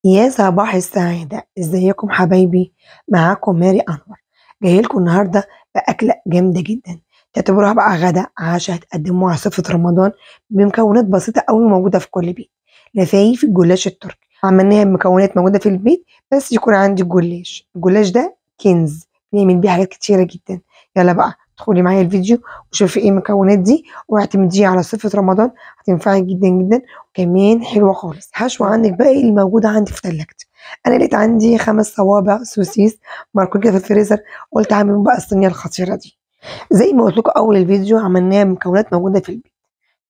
يا صباح السعادة، ازيكم حبايبي؟ معاكم ماري أنور. جاي لكم النهارده بأكلة جامدة جدا، تعتبروها بقى غدا عشاء تقدموها على سفرة رمضان بمكونات بسيطة قوي موجودة في كل بيت. لفايف الجلاش التركي عملناها بمكونات موجودة في البيت، بس يكون عندي الجلاش ده كنز بنعمل بيه حاجات كتيرة جدا. يلا بقى ادخلي معايا الفيديو وشوفي ايه المكونات دي واعتمديه على سفرة رمضان، هتنفعك جدا جدا وكمان حلوة خالص. حشوة عندك بقى ايه الموجودة عندي في تلاجتي؟ انا لقيت عندي 5 صوابع سوسيس مركون كده في الفريزر، قلت اعمل بقى الصينية الخطيرة دي. زي ما قلت لكم اول الفيديو عملناها بمكونات موجودة في البيت.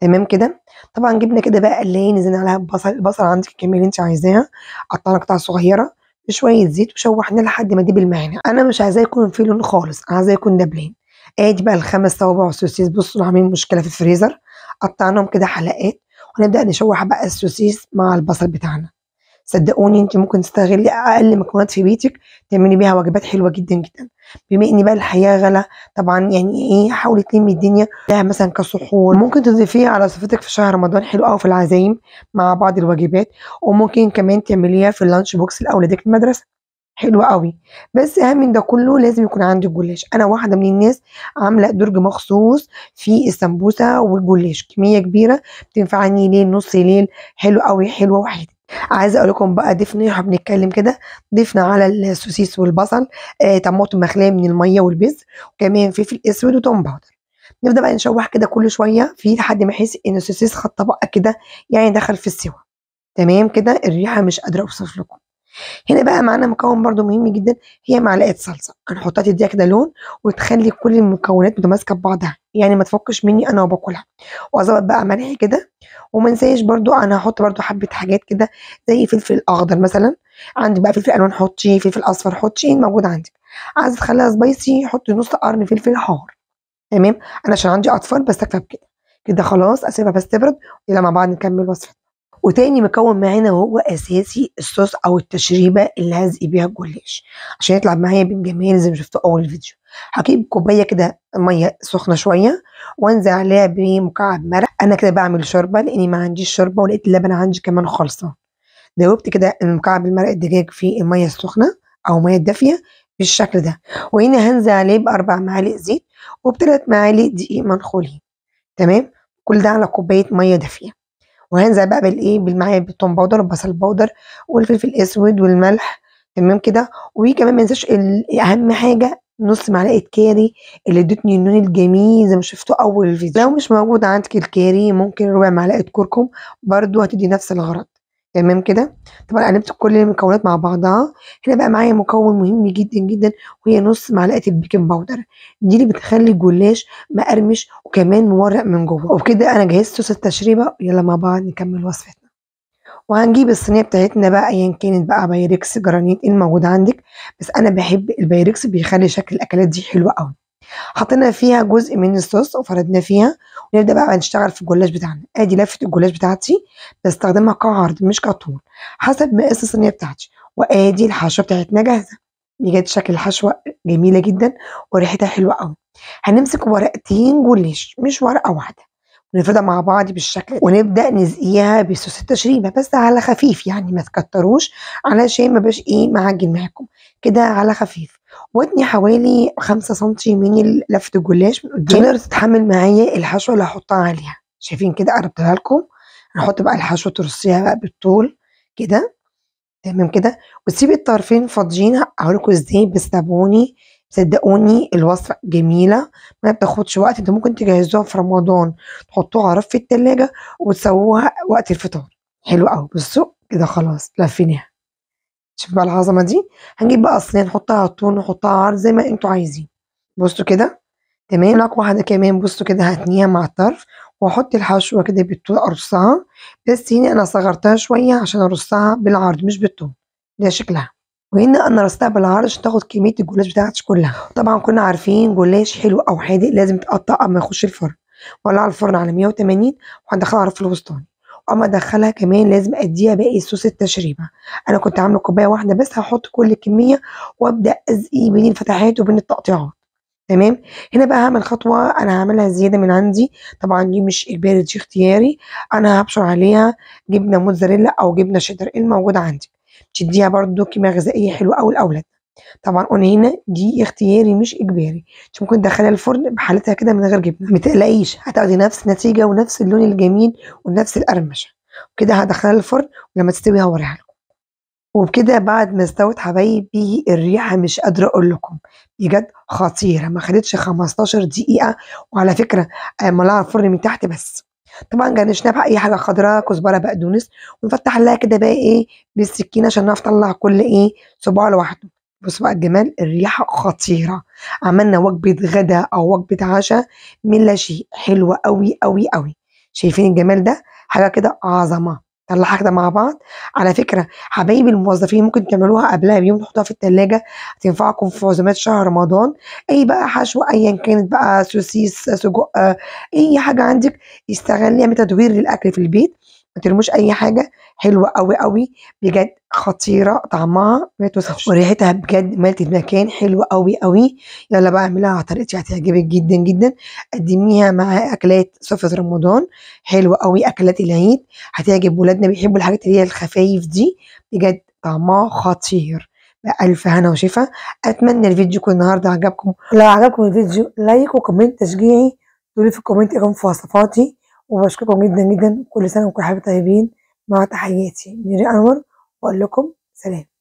تمام كده. طبعا جبنا كده بقى قلاية نزلنا عليها البصل عندك الكمية اللي انت عايزاها، قطعنا قطع صغيرة بشوية زيت وشوحناه لحد ما دي المعنا. انا مش عايزاه يكون فيه لون خالص، انا عايزاه يكون دبلان. ادي بقى ال5 صوابع سوسيس، بصوا عاملين مشكلة في الفريزر. قطعناهم كده حلقات ونبدأ نشوح بقى السوسيس مع البصل بتاعنا. صدقوني انت ممكن تستغلي اقل مكونات في بيتك تعملي بيها وجبات حلوه جدا جدا. بما ان بقى الحياه غلا، طبعا يعني ايه، حاولي تلمي الدنيا لها مثلا كسحور، ممكن تضيفيها على وصفتك في شهر رمضان، حلو قوي في العزايم مع بعض الوجبات. وممكن كمان تعمليها في اللانش بوكس لاولادك المدرسه، حلو قوي. بس اهم من ده كله لازم يكون عندك جلاش. انا واحده من الناس عامله درج مخصوص في السمبوسه والجلاش، كميه كبيره بتنفعني ليل نص ليل، حلو قوي، حلوه وحيده. عايزه اقول لكم بقى ضفنا، احنا بنتكلم كده، ضفنا على السوسيس والبصل طماطم مخليه من الميه والبذر، وكمان فلفل اسود وتوم باودر. نبدا بقى نشوح كده كل شويه فيه لحد ما احس ان السوسيس خد طبقه كده، يعني دخل في السوا. تمام كده، الريحه مش قادره اوصف لكم. هنا بقى معانا مكون برضو مهم جدا، هي معلقه صلصه هنحطها تديها كده لون وتخلي كل المكونات متماسكه ببعضها، يعني ما تفكش مني انا وباكلها. واظبط بقى ملح كده. وما انساش برضو انا هحط برضو حبه حاجات كده زي فلفل اخضر مثلا، عندك بقى فلفل الوان حطي، فلفل اصفر حطي، ايه موجود عندك. عايزه تخليها سبايسي حطي نص قرن فلفل حار. تمام. انا عشان عندي اطفال بستكفى بكده. كده خلاص اسيبها بس تبرد، يلا مع بعض نكمل وصفه. وتاني مكون معانا وهو اساسي الصوص او التشريبه اللي هزقي بيها الجلاش عشان يطلع معايا بالجمال زي ما شفتوا اول فيديو. هجيب كوبايه كده ميه سخنه شويه وانزل عليها بمكعب مرق. انا كده بعمل شوربه لاني ما عنديش شوربه ولقيت اللبن عندي كمان خالصه. دوبت كده المكعب المرق الدجاج في الميه السخنه او ميه دافيه بالشكل ده. وهنا هنزل عليه ب4 معالق زيت وب3 معالق دقيق منخولين. تمام. كل ده على كوبايه ميه دافيه. وهنزل بقى بالايه، بالمعايا بالثوم باودر والبصل باودر والفلفل الاسود والملح. تمام كده. وكمان ما ننساش اهم حاجه نص معلقه كاري اللي ادتني اللون الجميل زي ما شفتوا اول الفيديو. لو مش موجود عندك الكاري ممكن ربع معلقه كركم، برضو هتدي نفس الغرض. تمام كده. طبعا قلبت كل المكونات مع بعضها. هنا بقى معايا مكون مهم جدا جدا، وهي نص معلقه البيكنج باودر، دي اللي بتخلي الجلاش مقرمش وكمان مورق من جوه. وبكده انا جهزت صوص التشريبه، يلا مع بعض نكمل وصفتنا. وهنجيب الصينيه بتاعتنا بقى ايا كانت بقى بايركس جرانيت ايه الموجود عندك، بس انا بحب البايركس بيخلي شكل الاكلات دي حلوه قوي. حطينا فيها جزء من الصوص وفردنا فيها، ونبدا بقى نشتغل في الجلاش بتاعنا. ادي لفه الجلاش بتاعتي، بستخدمها كعرض مش كطول حسب مقاس الصينيه بتاعتي. وادي الحشوه بتاعتنا جاهزه. بجد شكل الحشوه جميله جدا وريحتها حلوه قوي. هنمسك ورقتين جلاش مش ورقه واحده، ونفردها مع بعض بالشكل ده، ونبدا نسقيها بصوص التشريبه بس على خفيف، يعني ما تكتروش علشان ما بقاش ايه معجن معاكم، كده على خفيف. واتني حوالي 5 سنتي من لفة الجلاش من قدام عشان تقدر تتحمل معايا الحشوة اللي هحطها عليها. شايفين كده قربتها لكم. هنحط بقى الحشوة ترصيها بقى بالطول كده. تمام كده. وتسيبي الطرفين فاضيين، هقولكوا ازاي بس تابعوني. صدقوني الوصفة جميلة، ما بتاخدش وقت، انتوا ممكن تجهزوها في رمضان تحطوها رف في التلاجة وتسووها وقت الفطار. حلو قوي. بصوا كده خلاص لفيناها. شوف بقى العظمه دي. هنجيب بقى الصينيه نحطها على الطول نحطها عرض زي ما انتوا عايزين. بصوا كده. تمام. لك واحده كمان، بصوا كده هتنيها مع الطرف واحط الحشوه كده بالطول ارصها. بس هنا انا صغرتها شويه عشان ارصها بالعرض مش بالطول. ده شكلها. وهنا انا رصتها بالعرض عشان تاخد كميه الجلاش بتاعتي كلها. طبعا كنا عارفين جلاش حلو او حادق لازم يتقطع قبل ما يخش الفرن. ولع الفرن على 180 وهندخلها على الرف الوسطاني. اما ادخلها كمان لازم اديها باقي صوص التشريبه. انا كنت عامله كوبايه واحده بس، هحط كل الكميه وابدا ازقي بين الفتحات وبين التقطيعات. تمام. هنا بقى هعمل خطوه انا هعملها زياده من عندي، طبعا دي مش اجباري دي اختياري. انا هبشر عليها جبنه موتزاريلا او جبنه شيدر الموجوده عندي. تديها برضو قيمة غذائية حلوة أوي لأولادنا. طبعًا قولي هنا دي اختياري مش إجباري، أنتِ ممكن تدخّليها الفرن بحالتها كده من غير جبنة، ما تقلقيش هتاخدي نفس النتيجة ونفس اللون الجميل ونفس القرمشة، وكده هادخّلها الفرن ولمّا تستوي هاوريها لكم. وبكده بعد ما استوت حبايبي الريحة مش قادرة أقول لكم، بجد خطيرة ما خدتش 15 دقيقة، وعلى فكرة مولعة الفرن من تحت بس. طبعًا جرنشناها بأي حاجة خضرا، كزبرة، بقدونس، ونفتح لها كده بقى إيه بالسكينة عشان نعرف نطلّع كل إيه صباع لوحده. بُصّوا بقى الجمال، الريحة خطيرة، عملنا وجبة غدا أو وجبة عشا من لا شيء، حلوة أوي، أوي، أوي. شايفين الجمال ده؟ حاجة كده عظمة. نطلّعها كده مع بعض. على فكرة حبايب الموظفين ممكن تعملوها قبلها بيوم تحطوها في التلاجة، هتنفعكم في عزومات شهر رمضان، أي بقى حشو أيًا كانت بقى سوسيس، سجق، أي حاجة عندِك استغلّي اعملي تدوير للأكل في البيت، ما ترموش أي حاجة، حلوة أوي، أوي، بجد خطيرة، طعمها ما يتوصفش، وريحتها بجد ملت المكان، حلوة أوي، أوي. يالّا بقى اعمليها على طريقتي هتعجبِك جدًا، جدًا، قدّميها مع أكلات سفرة رمضان، حلوة أوي، أكلات العيد، هتعجب ولادنا بيحبوا الحاجات اللي هي الخفايف دي، بجد طعمها خطير. بألف هنا وشفا. أتمنى الفيديو يكون النهارده عجبكم، لو عجبكم الفيديو لايك وكومنت تشجيعي، قولوا لي في الكومنت إيه رأيكم في وصفاتي، وباشكركم جدًا، جدًا، كل سنة وأنتم حبايبي طيبين، مع تحياتي ميري أنور، وأقول لكم سلام.